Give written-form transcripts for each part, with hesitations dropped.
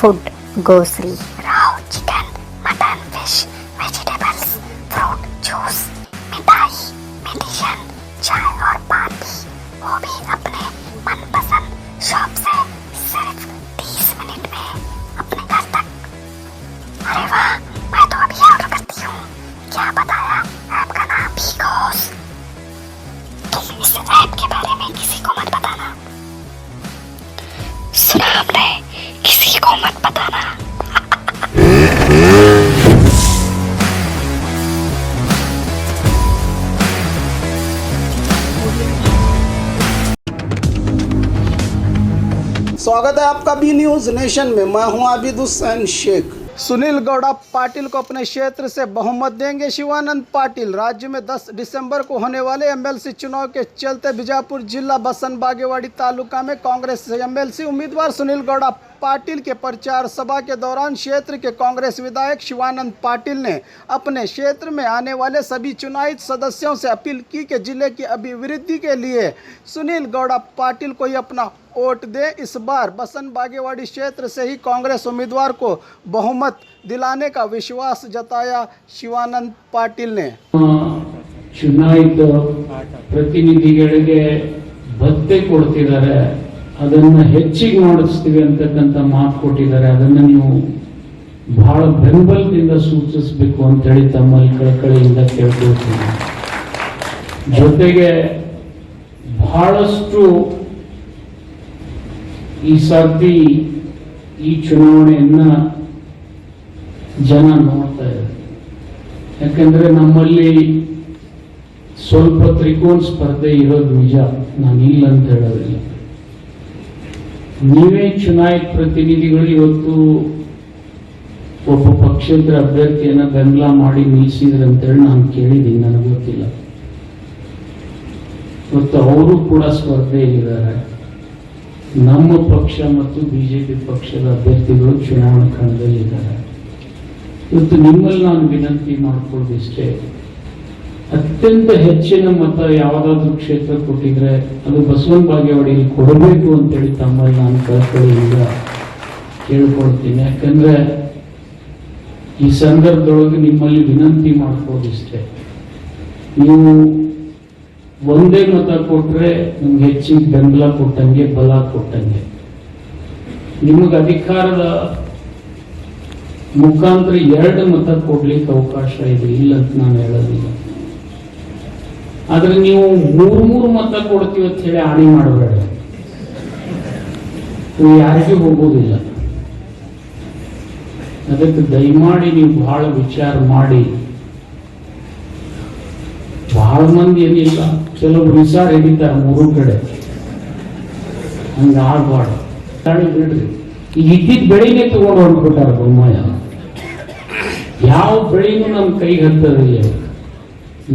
Food, grocery, raw chicken, mutton, fish, vegetables, fruit, juice, मिठाई, medicine, चाय और पानी, वो भी अपने मनपसंद शॉप से सिर्फ 30 मिनट में अपने घर तक। अरे वाह, मैं तो अभी ऑर्डर करती हूँ। क्या बताया? ऐप का नाम बिगोस। तुम इस ऐप के बारे में किसी को मत बताना। सुना आपने? किसी को मत बताना। स्वागत है आपका बी न्यूज नेशन में। मैं हूं आबिद हुसैन शेख। सुनील गौड़ा पाटिल को अपने क्षेत्र से बहुमत देंगे शिवानंद पाटिल। राज्य में 10 दिसंबर को होने वाले एमएलसी चुनाव के चलते बीजापुर जिला बसन बागेवाड़ी तालुका में कांग्रेस से एमएलसी उम्मीदवार सुनील गौड़ा पाटिल के प्रचार सभा के दौरान क्षेत्र के कांग्रेस विधायक शिवानंद पाटिल ने अपने क्षेत्र में आने वाले सभी चुनावित सदस्यों से अपील की कि जिले की अभिवृद्धि के लिए सुनील गौड़ा पाटिल को ही अपना वोट दे। इस बार बसन बागेवाड़ी क्षेत्र से ही कांग्रेस उम्मीदवार को बहुमत दिलाने का विश्वास जताया शिवानंद पाटिल ने। ಚುನಾಯಿತ ಪ್ರತಿನಿಧಿಗಳಿಗೆ ಭತ್ಯೆ ಕೊಡ್ತಿದ್ದಾರೆ, ಅದನ್ನ ಹೆಚ್ಚಿಗೆ ಮಾಡಿಸ್ತೀವಿ ಅಂತಕ್ಕಂಥ ಮಾತು ಕೊಟ್ಟಿದ್ದಾರೆ. ಅದನ್ನ ನೀವು ಬಹಳ ಬೆಂಬಲದಿಂದ ಸೂಚಿಸಬೇಕು ಅಂತ ಹೇಳಿ ತಮ್ಮಲ್ಲಿ ಕಳಕಳಿಯಿಂದ ಕೇಳ್ಕೊಳ್ತೀನಿ. ಜೊತೆಗೆ ಬಹಳಷ್ಟು ಈ ಸರ್ತಿ ಈ ಚುನಾವಣೆಯನ್ನ ಜನ ನೋಡ್ತಾ ಇದ್ದಾರೆ. ಯಾಕಂದ್ರೆ ನಮ್ಮಲ್ಲಿ ಸ್ವಲ್ಪ ತ್ರಿಕೋನ ಸ್ಪರ್ಧೆ ಇರೋದು ನಿಜ, ನಾನು ಇಲ್ಲ ಅಂತ ಹೇಳೋದಿಲ್ಲ. ನೀವೇ ಚುನಾಯಿತ ಪ್ರತಿನಿಧಿಗಳು ಇವತ್ತು ಒಬ್ಬ ಪಕ್ಷೇತರ ಅಭ್ಯರ್ಥಿಯನ್ನ ಬೆಂಬಲ ಮಾಡಿ ನಿಲ್ಲಿಸಿದ್ರೆ ಅಂತೇಳಿ ನಾನು ಕೇಳಿದ್ದೀನಿ, ನನಗೆ ಗೊತ್ತಿಲ್ಲ. ಇವತ್ತು ಅವರು ಕೂಡ ಸ್ಪರ್ಧೆಯಲ್ಲಿದ್ದಾರೆ. ನಮ್ಮ ಪಕ್ಷ ಮತ್ತು ಬಿಜೆಪಿ ಪಕ್ಷದ ಅಭ್ಯರ್ಥಿಗಳು ಚುನಾವಣಾ ಕಣದಲ್ಲಿದ್ದಾರೆ. ಇವತ್ತು ನಿಮ್ಮಲ್ಲಿ ನಾನು ವಿನಂತಿ ಮಾಡಿಕೊಳ್ಳೋದಿಷ್ಟೇ, ಅತ್ಯಂತ ಹೆಚ್ಚಿನ ಮತ ಯಾವುದಾದ್ರೂ ಕ್ಷೇತ್ರ ಕೊಟ್ಟಿದ್ರೆ ಅದು ಬಸವನ ಬಾಗೇವಾಡಿಯಲ್ಲಿ ಕೊಡಬೇಕು ಅಂತೇಳಿ ತಮ್ಮಲ್ಲಿ ನಾನು ಕಳಕಳಿಯಿಂದ ಕೇಳ್ಕೊಳ್ತೀನಿ. ಯಾಕಂದ್ರೆ ಈ ಸಂದರ್ಭದೊಳಗೆ ನಿಮ್ಮಲ್ಲಿ ವಿನಂತಿ ಮಾಡ್ಕೊಳ್ಳೋದಿಷ್ಟೇ, ನೀವು ಒಂದೇ ಮತ ಕೊಟ್ರೆ ನಿಮ್ಗೆ ಹೆಚ್ಚಿಗೆ ಬೆಂಬಲ ಕೊಟ್ಟಂಗೆ, ಬಲ ಕೊಟ್ಟಂಗೆ. ನಿಮಗೆ ಅಧಿಕಾರದ ಮುಖಾಂತರ 2 ಮತ ಕೊಡ್ಲಿಕ್ಕೆ ಅವಕಾಶ ಇದೆ, ಇಲ್ಲ ಅಂತ ನಾನು ಹೇಳೋದಿಲ್ಲ. ಆದ್ರೆ ನೀವು 3 ಮತ ಕೊಡ್ತೀವಿ ಅಂತ ಹೇಳಿ ಆಣಿ ಮಾಡಬೇಡ, ಯಾರಿಗೂ ಹೋಗೋದಿಲ್ಲ. ಅದಕ್ಕೆ ದಯಮಾಡಿ ನೀವು ಬಹಳ ವಿಚಾರ ಮಾಡಿ. ಬಹಳ ಮಂದಿ ಏನಿಲ್ಲ, ಕೆಲವರು ವಿಚಾರ ಹಿಡಿತಾರೆ 3 ಕಡೆ, ಹಂಗ ಆಗ್ಬಾರ್ದು. ಬಿಡ್ರಿ, ಈಗ ಇದ್ದಿದ್ದ ಬೆಳೆನೇ ತಗೊಂಡು ಹೊರಟ್ಬಿಟ್ಟಾರ ಬೊಮ್ಮಾಯ. ಯಾವ ಬೆಳೆನೂ ನಮ್ಮ ಕೈಗೆ ಹತ್ತದಿಲ್ಲ.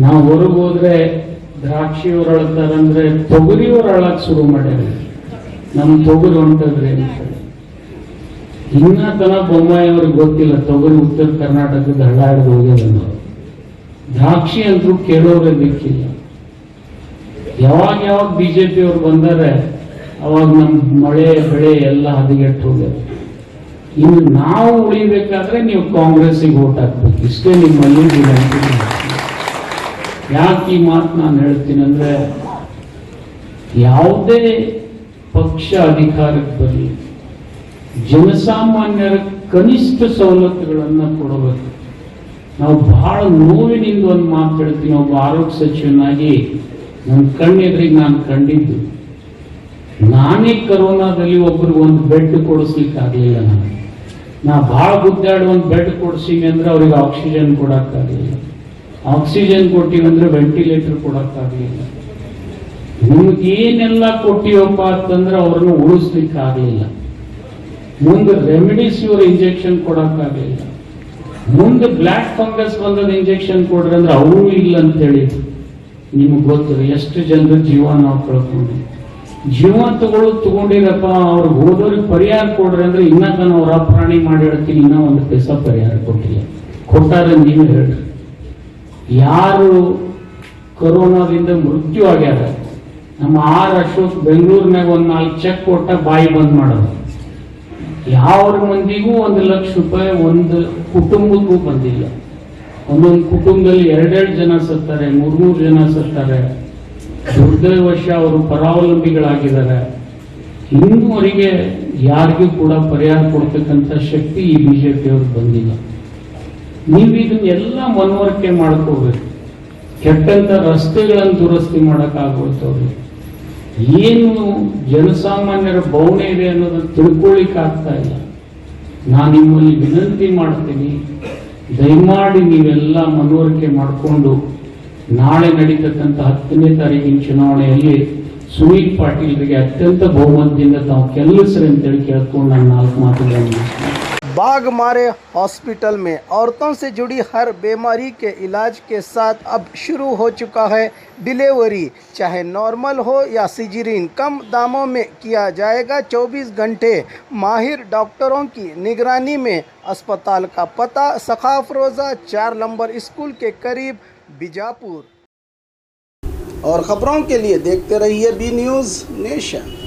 ನಾವು ಹೊರಗೆ ಹೋದ್ರೆ ದ್ರಾಕ್ಷಿಯವ್ರು ಅಳ್ತಾರಂದ್ರೆ ತೊಗರಿಯವ್ರು ಅಳಕ್ ಶುರು ಮಾಡ್ಯಾರ. ನಮ್ ತೊಗರಿ ಹೊಂಟದ್ರಿ ಅಂತ ಇನ್ನ ತನ ಬೊಮ್ಮಾಯಿ ಅವ್ರಿಗೆ ಗೊತ್ತಿಲ್ಲ ತೊಗರಿ ಉತ್ತರ ಕರ್ನಾಟಕದ ಹಳ್ಳಾಡಿದ ಹೋಗ್ಯದನ್ನ. ದ್ರಾಕ್ಷಿ ಅಂತೂ ಕೇಳೋರೇ ಬೇಕಿಲ್ಲ. ಯಾವಾಗ ಬಿಜೆಪಿ ಅವ್ರು ಬಂದಾರೆ ಅವಾಗ ನಮ್ ಮಳೆ ಬೆಳೆ ಎಲ್ಲ ಹದಗೆಟ್ಟು ಹೋಗ್ಯಾರ. ಇನ್ನು ನಾವು ಉಳಿಬೇಕಾದ್ರೆ ನೀವು ಕಾಂಗ್ರೆಸ್ಸಿಗೆ ವೋಟ್ ಹಾಕ್ಬೇಕು, ಇಷ್ಟೇ ನಿಮ್ಮಲ್ಲಿ ವಿನಂತಿ. ಯಾಕೆ ಈ ಮಾತು ನಾನು ಹೇಳ್ತೀನಿ ಅಂದ್ರೆ, ಯಾವುದೇ ಪಕ್ಷ ಅಧಿಕಾರಕ್ಕೆ ಬರಲಿ, ಜನಸಾಮಾನ್ಯರ ಕನಿಷ್ಠ ಸವಲತ್ತುಗಳನ್ನ ಕೊಡಬೇಕು. ನಾವು ಬಹಳ ನೋವಿನಿಂದ ಒಂದು ಮಾತು ಹೇಳ್ತೀನಿ. ಒಬ್ಬ ಆರೋಗ್ಯ ಸಚಿವನಾಗಿ ನನ್ನ ಕಣ್ಣೆದ್ರಿಗೆ ನಾನು ಕಂಡಿದ್ದು, ನಾನೇ ಕರೋನಾದಲ್ಲಿ ಒಬ್ಬರಿಗೆ ಒಂದು ಬೆಡ್ ಕೊಡಿಸ್ಲಿಕ್ಕೆ ಆಗ್ಲಿಲ್ಲ. ನಾ ಬಹಳ ಗುದ್ದಾಡಿ ಒಂದು ಬೆಡ್ ಕೊಡ್ಸೀನಿ ಅಂದ್ರೆ ಅವ್ರಿಗೆ ಆಕ್ಸಿಜನ್ ಕೊಡಕ್ಕಾಗಲಿಲ್ಲ. ಆಕ್ಸಿಜನ್ ಕೊಟ್ಟಿವಂದ್ರೆ ವೆಂಟಿಲೇಟರ್ ಕೊಡಕ್ಕಾಗಲಿಲ್ಲ. ನಿಮ್ಗೆ ಏನೆಲ್ಲ ಕೊಟ್ಟಿವಪ್ಪ ಅಂತಂದ್ರೆ ಅವ್ರನ್ನ ಉಳಿಸ್ಲಿಕ್ಕೆ ಆಗ್ಲಿಲ್ಲ. ಮುಂದೆ ರೆಮಿಡಿಸಿವಿರ್ ಇಂಜೆಕ್ಷನ್ ಕೊಡಕ್ಕಾಗಲಿಲ್ಲ. ಮುಂದೆ ಬ್ಲ್ಯಾಕ್ ಫಂಗಸ್ ಬಂದದ ಇಂಜೆಕ್ಷನ್ ಕೊಡ್ರಿ ಅಂದ್ರೆ ಅವರು ಇಲ್ಲ ಅಂತ ಹೇಳಿದ್ರು. ನಿಮ್ಗೆ ಗೊತ್ತಿದೆ ಎಷ್ಟು ಜನರ ಜೀವ ನಾವು ಕಳ್ಕೊಂಡ್ವಿ. ಜೀವ ತಗೊಂಡಿರಪ್ಪ, ಅವ್ರಿಗೆ ಹೋದವ್ರಿಗೆ ಪರಿಹಾರ ಕೊಡ್ರಿ ಅಂದ್ರೆ ಇನ್ನ ತಾನು ಅವ್ರ ಪ್ರಾಣಿ ಮಾಡಿ ಹೇಳ್ತೀನಿ, ಇನ್ನ 1 ಪೈಸಾ ಪರಿಹಾರ ಕೊಟ್ಟಿಲ್ಲ. ಕೊಟ್ಟಾರೆ ನೀವು ಹೇಳ್ರಿ. ಯಾರು ಕೊರೋನಾದಿಂದ ಮೃತ್ಯು ಆಗ್ಯಾರ, ನಮ್ಮ ಆರ್ ಅಶೋಕ್ ಬೆಂಗಳೂರಿನಾಗ 1 4 ಚೆಕ್ ಕೊಟ್ಟ ಬಾಯಿ ಬಂದ್ ಮಾಡೋದು. ಯಾವ ಮಂದಿಗೂ 1,00,000 ರೂಪಾಯಿ ಒಂದು ಕುಟುಂಬಕ್ಕೂ ಬಂದಿಲ್ಲ. ಒಂದೊಂದು ಕುಟುಂಬದಲ್ಲಿ 2 ಜನ ಸತ್ತಾರೆ, 3 ಜನ ಸತ್ತಾರೆ. ದುರ್ದೈವಶ ಅವರು ಪರಾವಲಂಬಿಗಳಾಗಿದ್ದಾರೆ. ಇನ್ನೂವರೆಗೆ ಯಾರಿಗೂ ಕೂಡ ಪರಿಹಾರ ಕೊಡ್ತಕ್ಕಂಥ ಶಕ್ತಿ ಈ ಬಿಜೆಪಿ ಅವ್ರಿಗೆ ಬಂದಿಲ್ಲ. ನೀವು ಇದನ್ನೆಲ್ಲ ಮನವರಿಕೆ ಮಾಡ್ಕೋಬೇಕು. ಕೆಟ್ಟಂತ ರಸ್ತೆಗಳನ್ನು ದುರಸ್ತಿ ಮಾಡೋಕ್ಕಾಗೋಯ್ತವ್ರಿಗೆ. ಏನು ಜನಸಾಮಾನ್ಯರ ಬವಣೆ ಇದೆ ಅನ್ನೋದನ್ನು ತಿಳ್ಕೊಳ್ಳಿಕ್ಕೆ ಆಗ್ತಾ ಇಲ್ಲ. ನಾನು ನಿಮ್ಮಲ್ಲಿ ವಿನಂತಿ ಮಾಡ್ತೀನಿ, ದಯಮಾಡಿ ನೀವೆಲ್ಲ ಮನವರಿಕೆ ಮಾಡಿಕೊಂಡು ನಾಳೆ ನಡೀತಕ್ಕಂಥ 10ನೇ ತಾರೀಕಿನ ಚುನಾವಣೆಯಲ್ಲಿ ಸುನೀಲ್ ಪಾಟೀಲ್ರಿಗೆ ಅತ್ಯಂತ ಬಹುಮತದಿಂದ ತಾವು ಗೆಲ್ಲಿಸ್ರಿ ಅಂತೇಳಿ ಕೇಳ್ಕೊಂಡು ನಾನು 4 ಮಾತುಗಳನ್ನು बाघमारे हॉस्पिटल में औरतों से जुड़ी हर बीमारी के इलाज के साथ अब शुरू हो चुका है डिलीवरी, चाहे नॉर्मल हो या सिजरीन, कम दामों में किया जाएगा। 24 घंटे माहिर डॉक्टरों की निगरानी में। अस्पताल का पता सखाफ रोज़ा 4 नंबर स्कूल के करीब, बीजापुर। और ख़बरों के लिए देखते रहिए बी न्यूज़ नेशन।